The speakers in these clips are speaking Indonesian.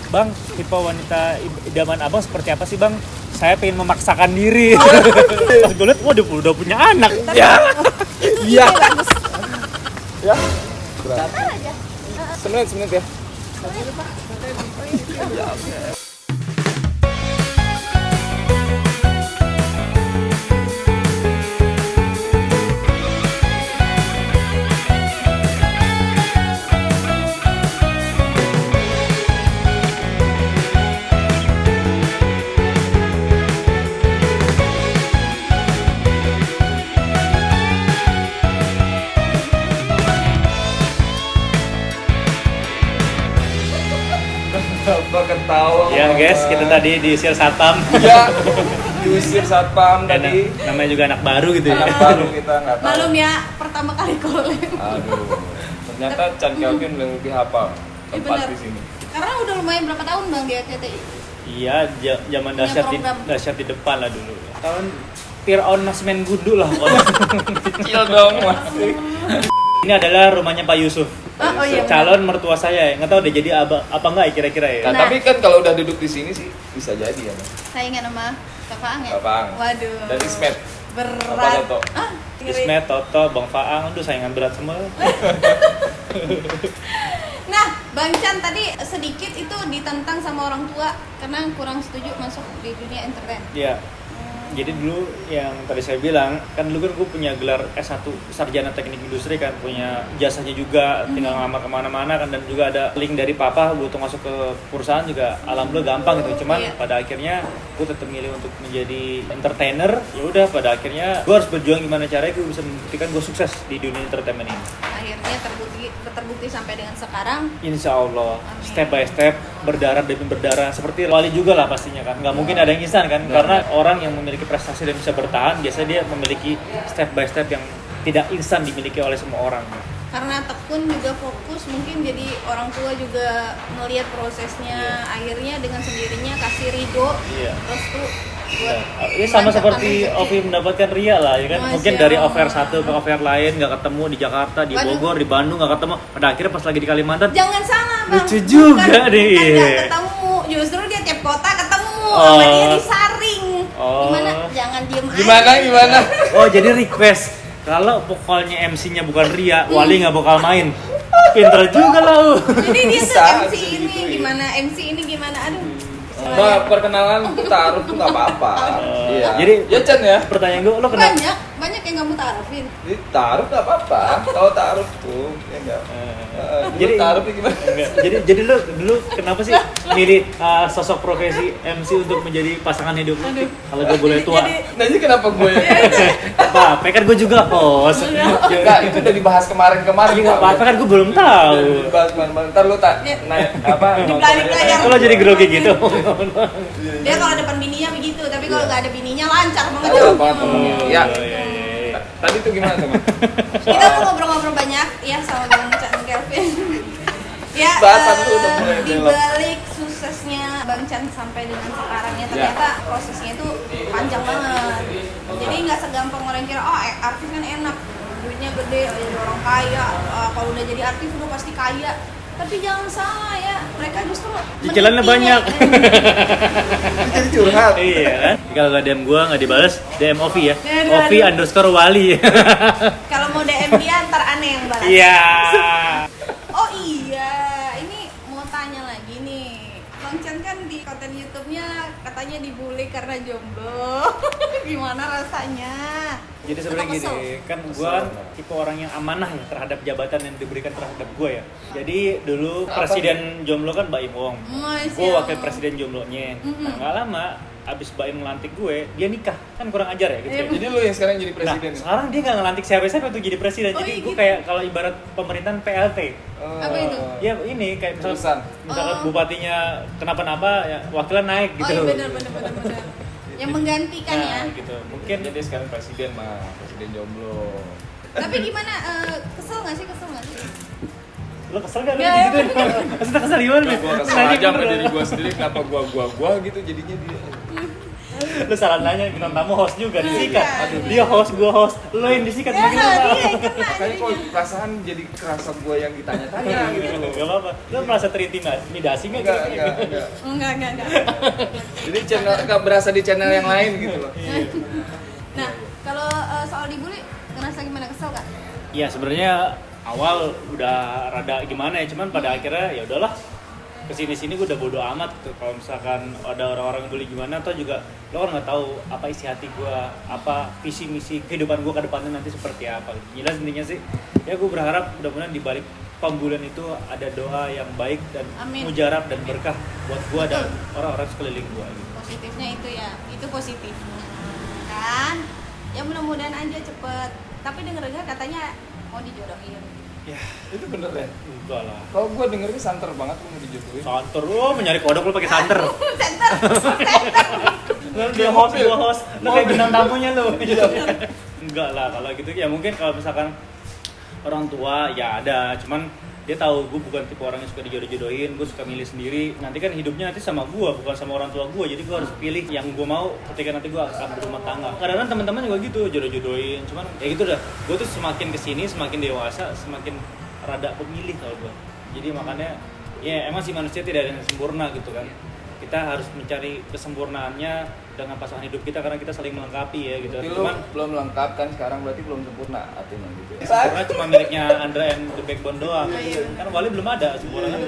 Bang, tipe wanita idaman abang seperti apa sih bang? Saya pengen memaksakan diri. Pas gue liat, waduh udah punya anak. Ya. Iya. Bagus. Ya. Kapan aja? Semenit ya. Apa ketawa? Ya guys, kita tadi diusir satpam. Ya, diusir satpam Dan tadi. namanya juga anak baru gitu ya. Anak baru kita nggak tahu. Malum ya, pertama kali collab. Aduh, ternyata Chan Kelvin lebih hafal tempat benar. di sini. Karena udah lumayan berapa tahun bang di RCTI? Iya, zaman Punya dahsyat di depan lah dulu. Tahun Fir'aun masih main gundu lah. Kecil dong masih. Ini adalah rumahnya Pak Yusuf. Oh iya. Calon mertua saya. Nggak tahu deh jadi apa enggak ya kira-kira ya. Nah, tapi kan kalau udah duduk di sini sih bisa jadi ya. Mas. Saya ingat nama Kak Faang ya? Kak Faang. Waduh. Dan Ismet. Berat. Apa Toto? Ngeri. Ismet, Toto, Bang Faang, aduh saingan berat semua. Nah, Bang Chan tadi sedikit itu ditentang sama orang tua karena kurang setuju masuk di dunia entertain. Iya. Jadi dulu yang tadi saya bilang, kan dulu kan gue punya gelar S1 Sarjana Teknik Industri kan, punya jasanya juga, tinggal ngelamar kemana-mana kan, dan juga ada link dari papa butuh masuk ke perusahaan juga, alhamdulillah gampang gitu. Cuman Iya. pada akhirnya gue tetap milih untuk menjadi entertainer. Ya udah, pada akhirnya gue harus berjuang gimana caranya gue bisa membuktikan gue sukses di dunia entertainment ini. Akhirnya terbukti sampai dengan sekarang. Insya Allah, Amin. step by step, berdarah demi berdarah. Seperti Wali juga lah pastinya kan. Nggak mungkin ada yang instan kan. Karena orang yang memiliki prestasi dan bisa bertahan, biasanya dia memiliki step by step yang tidak instan dimiliki oleh semua orang. Karena tekun juga fokus, mungkin jadi orang tua juga melihat prosesnya. Akhirnya dengan sendirinya kasih ridho, Iya. terus tuh buat Ini sama melancarkan seperti rezeki. Ovi mendapatkan Ria lah ya kan. Masya Mungkin dari Allah. offer satu ke offer lain nggak ketemu di Jakarta, di Waduh. Bogor, di Bandung nggak ketemu. Pada akhirnya pas lagi di Kalimantan, Jangan salah bang. Lucu juga Bukan nih. nggak ketemu, justru dia tiap kota ketemu Oh. sama dia disaring. Oh. Gimana? Jangan diem Gimana aja. gimana? oh jadi request kalau vokalnya MC-nya bukan Ria, Wali nggak bakal main. Pinter juga lah lu. Jadi dia Bisa, tuh MC bisa ini digituin. gimana, MC ini gimana, aduh. Mbak, perkenalan taruh tuh nggak apa-apa. Iya. Jadi ya Chan ya. pertanyaan gue, lo kenapa? Banyak yang kamu taruhin. Jadi taruh nggak apa-apa. Kalau taruh tuh ya enggak. Jadi taruh tuh gimana? Enggak. Jadi lu dulu kenapa sih milih sosok profesi MC untuk menjadi pasangan hidup lu? Aduh. Kalau gue boleh tua. Nah ini kenapa gue? Apa? Kan gue juga host. Enggak, itu udah dibahas kemarin-kemarin. Iya nggak apa-apa kan gue belum tahu. Dibahas kemarin-kemarin. Ntar lu tak naik apa? Di balik layar. Kalau jadi grogi gitu. Dia kalau depan bininya begitu, tapi kalau nggak ada bininya lancar banget. Lancar banget ngomongnya. Ya. Oh, iya. Tadi tuh gimana teman? Kita mau ngobrol-ngobrol banyak ya sama Bang Chan Kelvin. Ya, Bahasan tuh udah mulai di belok. balik suksesnya Bang Chan sampai dengan sekarang ya ternyata prosesnya itu panjang banget. Jadi nggak segampang orang kira, oh artis kan enak, duitnya gede, jadi orang kaya, kalau udah jadi artis udah pasti kaya. Tapi jangan salah ya, mereka justru Cicilannya menipunya. banyak. Jadi curhat. Iya kan? Kalau nggak DM gue nggak dibales, DM Ovi ya. Aduh. Ovi_Wali. Kalau mau DM dia ntar aneh yang balas. Iya. Oh iya, ini mau tanya lagi nih. Bang Chan kan di konten YouTube-nya katanya dibully karena jomblo. Gimana rasanya? Jadi sebenarnya Atau kesel? gini, kan gue kan tipe orang yang amanah ya terhadap jabatan yang diberikan terhadap gue ya. Jadi dulu presiden jomblo kan Baim Wong. Masya Gue wakil Allah. presiden jomblonya. Mm-mm. Nah nggak lama, abis Baim melantik gue, dia nikah. Kan kurang ajar ya gitu ya. Jadi lu yang sekarang jadi Nah, presiden. sekarang dia nggak ngelantik siapa-siapa untuk jadi presiden. Oh, Jadi iya gue gitu. kayak kalau ibarat pemerintahan PLT. Apa itu? Ya ini kayak Urusan. misalkan Oh. bupatinya kenapa-napa, ya wakilan naik gitu. Oh iya benar. Yang menggantikan ya. Nah, gitu. Mungkin Jadi sekarang presiden mah, presiden jomblo. Tapi gimana? Kesel nggak sih? lo kesel gak? Ya, Gitu? Maksudnya kesel gimana? Gue kesel Nanya aja sama gitu. diri gue sendiri, kenapa gue gitu jadinya dia. Lu salah nanya, bintang tamu host juga disikat. Iya. Aduh, dia host, gua host. Lu yang disikat Ya, gimana? dia yang kena. Makanya kok perasaan jadi kerasa gue yang ditanya-tanya gitu loh. Gak apa-apa. Lu merasa terintimidasi nggak? Enggak. Jadi channel nggak berasa di channel yang lain gitu loh. Nah, kalau soal dibully, ngerasa gimana, kesel gak? Iya, sebenarnya awal udah rada gimana ya, cuman pada akhirnya ya udahlah. Kesini-sini gue udah bodo amat gitu. Kalau misalkan ada orang-orang yang bully gimana, atau juga lo kan nggak tahu apa isi hati gue, apa visi misi kehidupan gue ke depannya nanti seperti apa. Jelas intinya sih, ya gue berharap mudah-mudahan di balik pembulian itu ada doa yang baik dan Amin. mujarab dan berkah buat gue dan orang-orang sekeliling gue. Gitu. Positifnya itu ya, itu positif kan? Ya mudah-mudahan aja cepet. Tapi denger-dengar katanya mau dijodohin. Ya, Itu bener ya? enggak lah. Kalau gue dengernya santer banget gue mau dijodohin. Santer, lo mencari kodok lo pakai santer. Center. Lu dia host, gua host. Lu kayak bintang tamunya lu. Enggak lah, kalau gitu ya mungkin kalau misalkan orang tua ya ada, cuman dia tahu gue bukan tipe orang yang suka dijodoh-jodohin, gue suka milih sendiri. Nanti kan hidupnya nanti sama gue, bukan sama orang tua gue. Jadi gue harus pilih yang gue mau ketika nanti gue akan berumah tangga. Kadang-kadang teman-teman juga gitu, jodoh-jodohin. Cuman ya gitu dah. Gue tuh semakin kesini, semakin dewasa, semakin rada pemilih kalau gue. Jadi makanya ya emang sih manusia tidak ada yang sempurna gitu kan. Kita harus mencari kesempurnaannya dengan pasangan hidup kita karena kita saling melengkapi ya gitu. Tapi lu Cuman belum lengkap kan sekarang, berarti belum sempurna artinya gitu. sempurna cuma miliknya Andra and the Backbone doang. Kan Wali belum ada sempurna kan.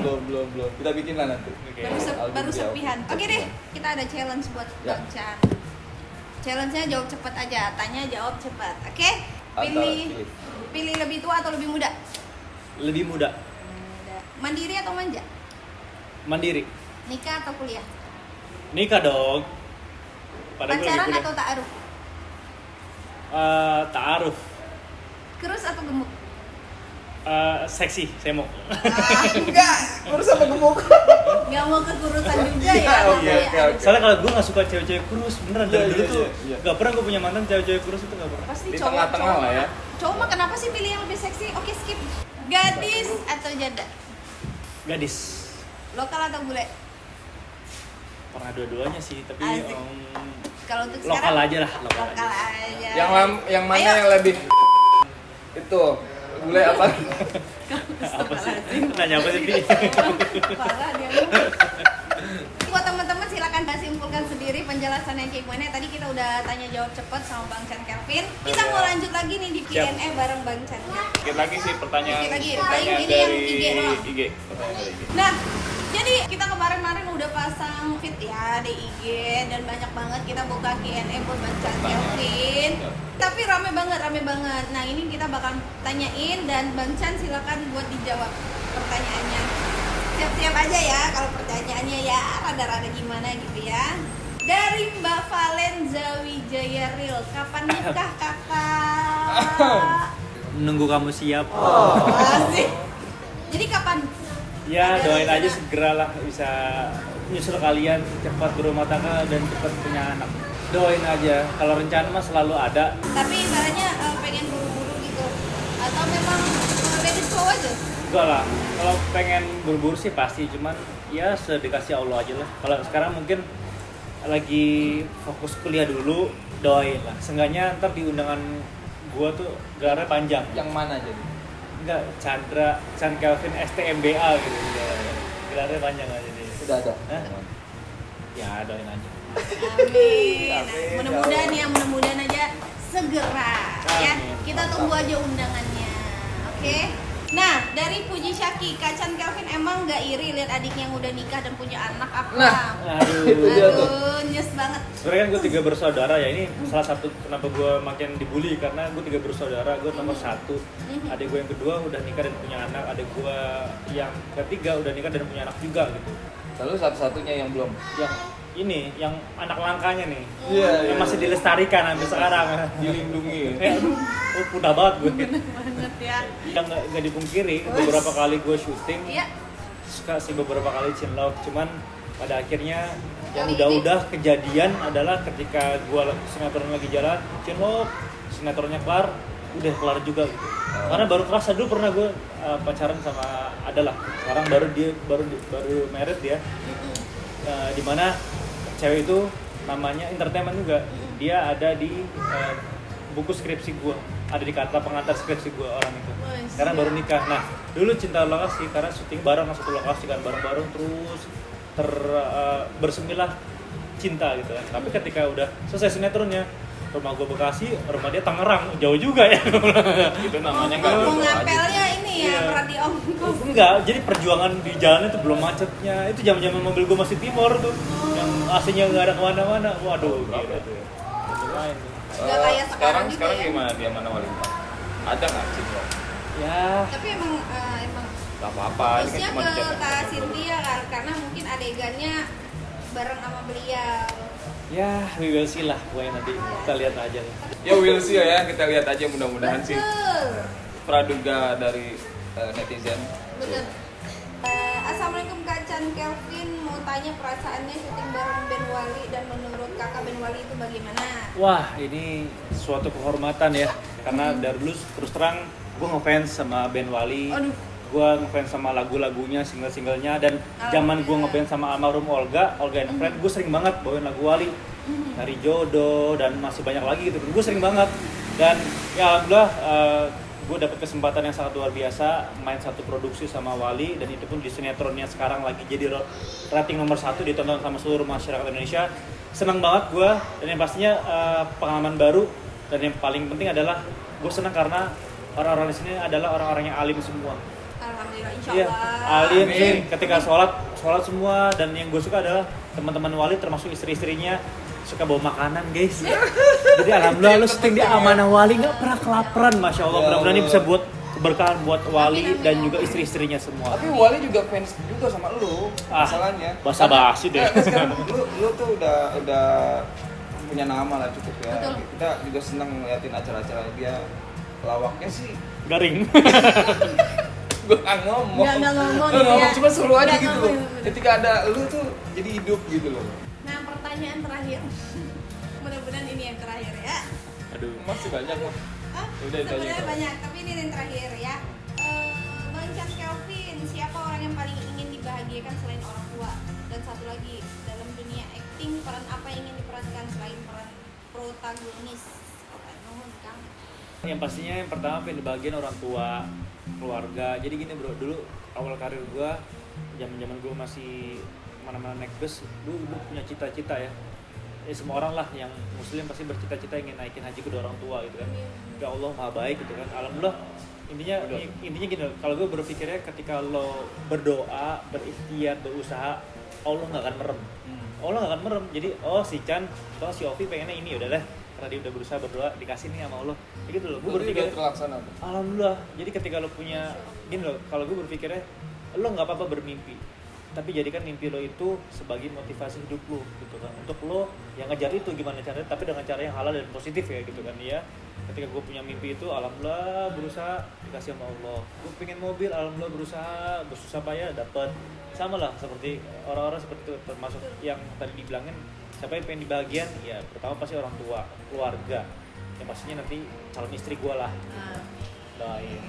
Belum. Kita bikin lah nanti. Oke. Baru serpihan. Oke deh, kita ada challenge buat Ya. Bang Chan. Challenge-nya jawab cepat aja, tanya jawab cepat. Oke? Atau Pilih lebih tua atau lebih muda? Lebih muda, Muda. Mandiri atau manja? mandiri. Nikah atau kuliah? Nikah dong. Padahal gue lagi Pacaran kuliah. atau ta'aruf? Ta'aruf. Kurus atau gemuk? Seksi, saya mau. Enggak, kurus sama gemuk. Gak mau kekurusan juga ya. Oh, namanya. iya, oke. Soalnya kalau gue gak suka cewek-cewek kurus, beneran dari Iya, dulu iya, tuh iya. gak pernah gue punya mantan cewek-cewek kurus itu gak pernah. Pasti Di cowok, tengah-tengah lah ya. Cowok mah kenapa sih pilih yang lebih seksi? Oke, skip. Gadis atau janda? Gadis. Lokal atau bule? Pernah dua-duanya sih, tapi Asik. Kalau untuk lokal sekarang? aja lah, lokal Lokal aja. aja. Yang mana Ayo. yang lebih itu bule apa? Apa sih? Nanya apa sih, Bi? Parah dia. Buat teman-teman silakan simpulkan sendiri penjelasannya kayak gimana. Tadi kita udah tanya jawab cepat sama Bang Chan Kelvin. Kita mau lanjut lagi nih di Siap. Q&A bareng Bang Chan Kelvin. Dikit lagi sih pertanyaan, Dikit lagi. pertanyaan Paling ini dari yang IG doang. IG. Pertanyaan dari IG. Nah, jadi kita kemarin udah pasang feed ya di IG dan banyak banget kita buka Q&A buat Bang Chan Kelvin. Tapi rame banget. Nah, ini kita bakal tanyain dan Bang Chan silakan buat dijawab pertanyaannya. Siap-siap aja ya kalau pertanyaannya ya rada-rada gimana gitu ya. Dari Mbak Valenza Wijaya Ril, kapan nikah kakak? Menunggu kamu siap. Asik. Jadi kapan? Ya Ada doain rencana? aja segera lah bisa nyusul kalian cepat berumah tangga dan cepat punya anak. Doain aja. Kalau rencana mah selalu ada. Tapi ibaratnya pengen buru-buru gitu atau memang ladies flow aja? Enggak lah. Kalau pengen buru-buru sih pasti, cuman ya sedikasih Allah aja lah. Kalau sekarang mungkin lagi fokus kuliah dulu, doain lah. Seenggaknya ntar di undangan gua tuh gelarnya panjang. Yang mana jadi? Enggak, Chan Kelvin STMBA gitu. Gelarnya panjang aja deh. Sudah ada. Hah? Ya doain aja. Amin. Amin. Mudah-mudahan aja segera ya. Amin. Kita tunggu aja undangannya. Oke. Nah, dari Puji Syaki, Kak Chan Kelvin emang nggak iri lihat adiknya yang udah nikah dan punya anak apa? Nah, Aduh. itu dia tuh. Aduh, nyes banget. Sebenarnya kan gue 3 bersaudara ya, ini salah satu kenapa gue makin dibully karena gue 3 bersaudara, gue nomor 1. Adik gue yang kedua udah nikah dan punya anak, adik gue yang ketiga udah nikah dan punya anak juga gitu. Lalu satu-satunya yang belum. Yang ini, yang anak langkanya nih, Iya, yang masih dilestarikan sampai sekarang. dilindungi. Udah banget gue. Banget ya. Yang nggak dipungkiri, beberapa kali gue syuting, Iya. suka sih beberapa kali cinlok, cuman pada akhirnya yang Kali udah kejadian adalah ketika gua sinetron lagi jalan, cinlok, sinetronnya kelar, udah kelar juga gitu. Karena baru kerasa dulu pernah gue pacaran sama adalah, sekarang baru married dia, dimana cewek itu namanya entertainment juga. Dia ada di buku skripsi gue, ada di kata pengantar skripsi gue orang itu. Karena baru nikah. Nah, dulu cinta lokasi karena syuting bareng satu lokasi kan, bareng-bareng terus bersemilah cinta gitu kan. Tapi ketika udah selesai sinetronnya, rumah gue Bekasi, rumah dia Tangerang, jauh juga ya. Itu namanya nggak Mau jodoh aja. ngapelnya ini ya, Iya. berat di ongkos. Enggak, jadi perjuangan di jalan itu belum macetnya. Itu zaman-zaman mobil gue masih Timor tuh, yang AC-nya nggak ada kemana-mana. Waduh, Berapa gila itu tuh. Lumayan tuh. Nggak kayak sekarang juga sekarang ya. gimana dia mana wali? Ada nggak cinta? Ya, Tapi emang Gak apa-apa, ini kan terusnya cuma ke dijaga. Kak Cynthia kan, karena mungkin adegannya bareng sama beliau. ya we will see lah, pokoknya nanti kita lihat aja lah. Ya we'll see ya, kita lihat aja mudah-mudahan sih Betul. praduga dari netizen. Betul. Assalamualaikum Kak Chan Kelvin, mau tanya perasaannya syuting bareng Ben Wali dan menurut kakak Ben Wali itu bagaimana? Wah, ini suatu kehormatan ya, karena dari dulu terus terang gue ngefans sama Ben Wali. Aduh. Gue ngefans sama lagu-lagunya, single-singlenya, dan zaman gue ngefans sama almarhum Olga and Friend, gue sering banget bawain lagu Wali dari Jodoh dan masih banyak lagi gitu. Gue sering banget, dan ya alhamdulillah gue dapet kesempatan yang sangat luar biasa main satu produksi sama Wali, dan itu pun di sinetronnya sekarang lagi jadi rating nomor 1 ditonton sama seluruh masyarakat Indonesia. Senang banget gue, dan yang pastinya pengalaman baru, dan yang paling penting adalah gue senang karena orang-orang di sini adalah orang-orang yang alim semua. Alhamdulillah, insya Iya, Allah. alim Amin. sih. Ketika sholat semua, dan yang gue suka adalah teman-teman Wali termasuk istri-istrinya suka bawa makanan guys. Jadi alhamdulillah lu syuting di Amanah Wali nggak pernah kelaparan, masya Allah. Ya Mudah-mudahan ini Allah. bisa buat keberkahan buat Wali Amin, amin, dan amin. juga istri-istrinya semua. Tapi Wali juga fans juga sama lu, masalahnya. Basa-basi deh. Kan sekarang lu tuh udah punya nama lah cukup ya. Betul. Kita juga senang ngeliatin acara-acara dia. Lawaknya sih Garing. gue nggak ngomong. Nggak ngomong Nggak gitu ngomong, ya. cuma seru aja Nggak gitu loh. ngomong, bener. Ketika ada lu tuh jadi hidup gitu loh. Nah, pertanyaan terakhir. Mudah-mudahan ini yang terakhir ya. Aduh. Masih banyak mah. Hah? Udah, itu aja. Sebenarnya banyak, tapi ini yang terakhir ya. Bang Chan Kelvin, siapa orang yang paling ingin dibahagiakan selain orang tua? Dan satu lagi, dalam dunia acting, peran apa yang ingin diperankan selain peran protagonis? Nuhun, Kang. Yang pastinya yang pertama pengen dibagian orang tua, keluarga. Jadi gini bro, dulu awal karir gue, zaman gue masih mana-mana naik bus, dulu gue punya cita-cita ya. Semua orang lah yang muslim pasti bercita-cita ingin naikin haji kedua orang tua gitu kan. Ya Allah maha baik gitu kan. Alhamdulillah intinya gini, kalau gue berpikirnya ketika lo berdoa, berikhtiar, berusaha, Allah nggak akan merem. Allah nggak akan merem. Jadi si Chan atau si Ovi pengennya ini udah deh, karena dia udah berusaha berdoa dikasih nih sama Allah. Kayak gitu loh. Gue Berarti berpikir udah terlaksana tuh. alhamdulillah. Jadi ketika lo punya gini loh, kalau gue berpikirnya lo nggak apa-apa bermimpi, tapi jadikan mimpi lo itu sebagai motivasi hidup lo gitu kan, untuk lo yang ngejar itu gimana caranya, tapi dengan cara yang halal dan positif ya gitu kan ya. Ketika gue punya mimpi itu, alhamdulillah berusaha dikasih sama Allah. Gue pengen mobil, alhamdulillah berusaha bersusah payah dapat. Sama lah seperti orang-orang seperti itu, termasuk yang tadi dibilangin siapa yang pengen dibagian, ya pertama pasti orang tua, keluarga, yang pastinya nanti calon istri gue lah. Doain.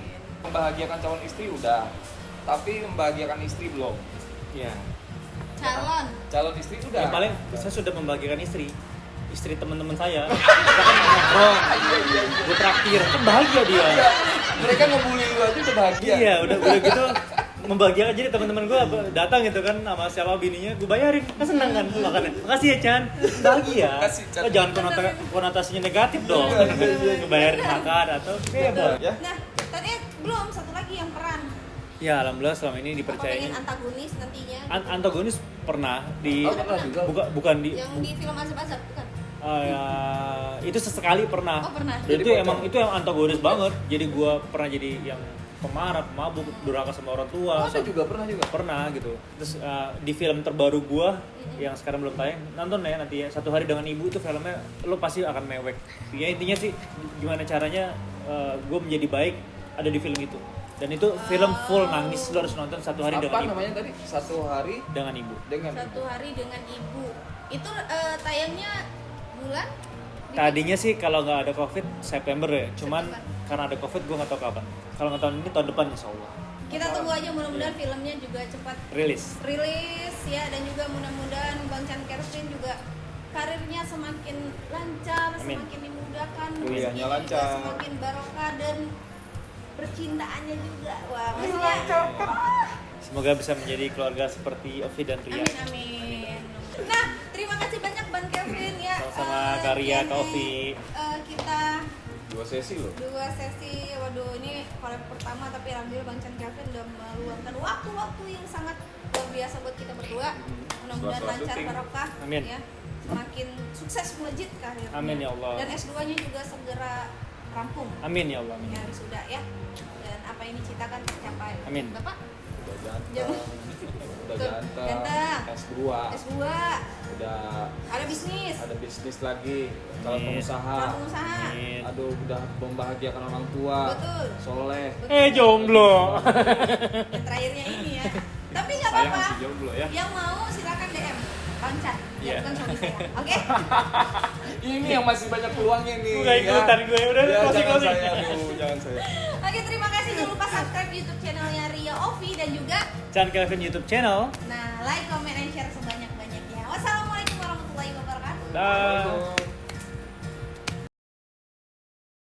Membahagiakan calon istri udah, tapi membahagiakan istri belum. Ya. Calon Istri udah. Yang paling saya sudah membagikan istri teman-teman saya. Kita kan nongkrong, gue traktir, kan bahagia dia. Iya, mereka ngebully lu aja udah bahagia. Iya, udah gitu membahagiakan. Jadi teman-teman gue datang gitu kan sama siapa bininya, gue bayarin, kan seneng kan makannya. Makasih ya Chan, bahagia. Makasih, Chan. Lo jangan konotasinya negatif dong. Ngebayarin makan atau bebas. Ya. Nah, tadi belum satu lagi yang peran. Ya alhamdulillah selama ini Apa dipercayain. pengen antagonis nantinya? Antagonis pernah di Oh, pernah juga. bukan di Yang di film Azab-Azab bukan? itu sesekali pernah. Oh, pernah. Dan itu Jadi emang pocong. itu yang antagonis banget. Jadi gua pernah jadi yang pemarah, pemabuk, durhaka sama orang tua. Oh, saya juga pernah juga. Pernah gitu. Terus di film terbaru gua yang sekarang belum tayang, nonton ya nanti ya, Satu Hari Dengan Ibu itu filmnya lo pasti akan mewek. Ya intinya sih gimana caranya gua menjadi baik ada di film itu. Dan itu film full nangis, lo harus nonton Satu Hari Apa Dengan Ibu. namanya tadi? Satu hari Dengan Ibu. dengan Satu Hari Dengan Ibu. Itu tayangnya bulan? Tadinya sih kalau nggak ada COVID September ya, cuman September. karena ada COVID gue nggak tahu kapan. Kalau nggak tahun ini tahun depan insya Allah Kita tunggu aja, mudah-mudahan filmnya juga cepat rilis. rilis ya, dan juga mudah-mudahan Bang Chan Kelvin juga karirnya semakin lancar, Amin. semakin dimudahkan, Kuliahnya rezekinya juga lancar. semakin barokah dan percintaannya juga. Wah, maksudnya Semoga bisa menjadi keluarga seperti Ovi dan Ria. amin amin. Nah, terima kasih banyak Bang Kevin ya. Sama-sama, Kak Ria, Q&A, Kak Ovi. Kita 2 sesi loh. 2 sesi, waduh ini collab pertama tapi alhamdulillah Bang Chan Kevin udah meluangkan waktu-waktu yang sangat luar biasa buat kita berdua. Mudah-mudahan Selamat lancar syuting. barokah. Amin. Ya. Semakin sukses melejit karirnya. Amin ya Allah. Dan S2-nya juga segera rampung. Amin ya Allah. Amin. Ya sudah ya. Dan apa yang dicitakan tercapai. Amin. Bapak Udah ganteng. Jangan. Udah Tuh, ganteng. ganteng. S2. S2 Udah ada bisnis. ada bisnis lagi, calon Amin. pengusaha. Calon pengusaha. Amin. Aduh, udah membahagiakan orang tua. Betul. Soleh. Jomblo. Yang terakhirnya ini ya. Tapi nggak Sayang apa-apa. masih jomblo ya. Yang mau silakan DM Bang Chan. Iya. Ya bukan suami saya. Oke? Ini yang masih banyak peluangnya nih. Udah ikutan gue, udah Ya, closing. jangan saya, aduh, jangan saya. Oke, terima kasih. Jangan lupa subscribe YouTube channelnya Ria Ovi dan juga Chan Kevin YouTube channel. like, comment, and share sebanyak-banyaknya. Wassalamualaikum warahmatullahi wabarakatuh. Dah.